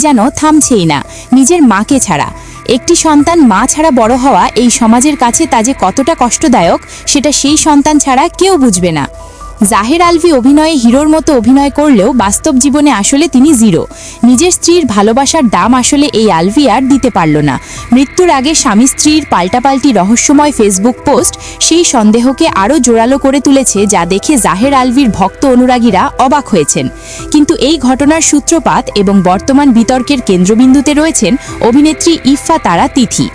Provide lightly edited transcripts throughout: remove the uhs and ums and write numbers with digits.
যেন থামছেই না, নিজের মাকে ছাড়া। একটি সন্তান মা ছাড়া বড় হওয়া এই সমাজের কাছে তা যে কতটা কষ্টদায়ক সেটা সেই সন্তান ছাড়া কেউ বুঝবে না। জাহের আলভী অভিনয়ে হিরোর মতো অভিনয় করলেও বাস্তব জীবনে আসলে তিনি জিরো। নিজের স্ত্রীর ভালোবাসার দাম আসলে এই আলভী আর দিতে পারল না। মৃত্যুর আগে স্বামী স্ত্রীর পাল্টাপাল্টি রহস্যময় ফেসবুক পোস্ট সেই সন্দেহকে আরও জোরালো করে তুলেছে, যা দেখে জাহের আলভীর ভক্ত অনুরাগীরা অবাক হয়েছেন। কিন্তু এই ঘটনার সূত্রপাত এবং বর্তমান বিতর্কের কেন্দ্রবিন্দুতে রয়েছেন অভিনেত্রী ইফফা তারা তিথি।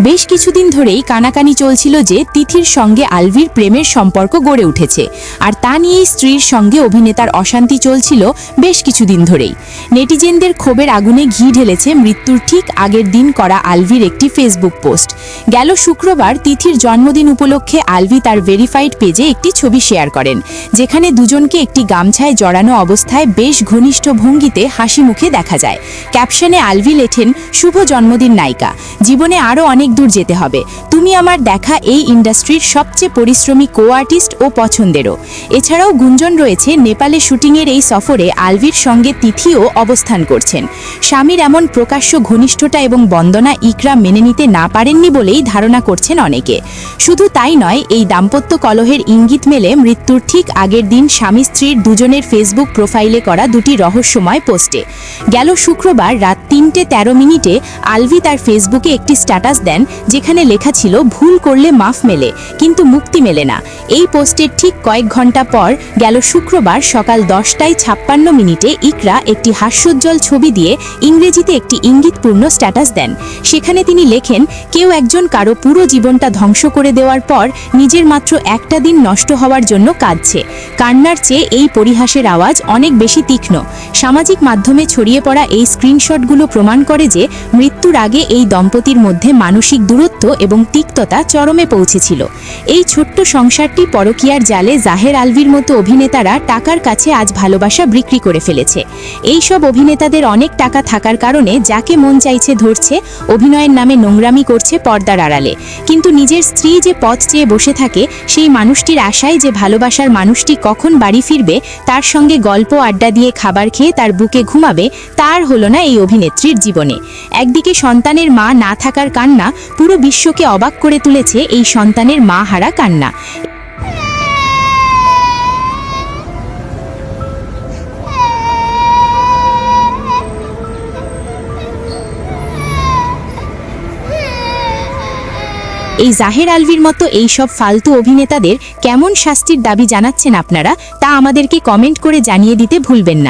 বেশ কিছুদিন ধরেই কানাকানি চলছিল যে তিথির সঙ্গে আলভীর প্রেমের সম্পর্ক গড়ে উঠেছে, আর তা নিয়েই স্ত্রীর সঙ্গে অভিনেতার অশান্তি চলছিল বেশ কিছুদিন ধরেই। নেটিজেনদের ক্ষোভের আগুনে ঘি ঢেলেছে মৃত্যুর ঠিক আগের দিন করা আলভীর একটি ফেসবুক পোস্ট। গেল শুক্রবার তিথির জন্মদিন উপলক্ষে আলভী তার ভেরিফাইড পেজে একটি ছবি শেয়ার করেন, যেখানে দুজনকে একটি গামছায় জড়ানো অবস্থায় বেশ ঘনিষ্ঠ ভঙ্গিতে হাসি মুখে দেখা যায়। ক্যাপশনে আলভী লেখেন, শুভ জন্মদিন নায়িকা, জীবনে আরও অনেক দূর যেতে হবে, তুমি আমার দেখা এই ইন্ডাস্ট্রির সবচেয়ে পরিশ্রমী কো আর্টিস্ট ও পছন্দেরও। এছাড়াও গুঞ্জন রয়েছে নেপালে শুটিংয়ের এই সফরে আলভীর সঙ্গে তিথিও অবস্থান করছেন। স্বামীর এমন প্রকাশ্য ঘনিষ্ঠতা এবং বন্দনা ইকরা মেনে নিতে না পারেননি বলেই ধারণা করছেন অনেকে। শুধু তাই নয়, এই দাম্পত্য কলহের ইঙ্গিত মেলে মৃত্যুর ঠিক আগের দিন স্বামী স্ত্রীর দুজনের ফেসবুক প্রোফাইলে করা দুটি রহস্যময় পোস্টে। গেল শুক্রবার রাত 3:13 আলভী তার ফেসবুকে একটি স্ট্যাটাস দেন, যেখানে লেখা ছিল, ভুল করলে মাফ মেলে কিন্তু মুক্তি মেলে না। এই পোস্টের ঠিক কয়েক ঘন্টা পর গেল শুক্রবার সকাল 10:56 ইকরা একটি হাস্যোজ্জ্বল ছবি দিয়ে ইংরেজিতে একটি ইঙ্গিতপূর্ণ স্ট্যাটাস দেন। সেখানে তিনি লেখেন, কেউ একজন কারো পুরো জীবনটা ধ্বংস করে দেওয়ার পর নিজের মাত্র একটা দিন নষ্ট হওয়ার জন্য কাঁদছে। কান্নার চেয়ে এই পরিহাসের আওয়াজ অনেক বেশি তীক্ষ্ণ। সামাজিক মাধ্যমে ছড়িয়ে পড়া এই স্ক্রিনশটগুলো প্রমাণ করে যে মৃত্যুর আগে এই দম্পতির মধ্যে মানসিক দূরত্ব এবং তিক্ততা চরমে পৌঁছেছিল। এই ছোট্ট সংসারটি পরকীয়ার জালে জাহের আলভীর মতো অভিনেতারা টাকার কাছে আজ ভালোবাসা বিক্রি করে ফেলেছে। এই সব অভিনেতাদের অনেক টাকা থাকার কারণে যাকে মন চাইছে ধরছে, অভিনয়ের নামে নোংরামি করছে পর্দার আড়ালে। কিন্তু নিজের স্ত্রী যে পথ চেয়ে বসে থাকে, সেই মানুষটির আশায় যে ভালোবাসার মানুষটি কখন বাড়ি ফিরবে, তার সঙ্গে গল্প আড্ডা দিয়ে খাবার খেয়ে তার বুকে ঘুমাবে, তার হলো না এই অভিনেত্রীর জীবনে। একদিকে সন্তানের মা না থাকার কান্না পুরো বিশ্বকে অবাক করে তুলেছে এই সন্তানের মা হারা কান্না। এই জাহের আলভীর মতো এই সব ফালতু অভিনেতাদের কেমন শাস্তির দাবি জানাচ্ছেন আপনারা, তা আমাদেরকে কমেন্ট করে জানিয়ে দিতে ভুলবেন না।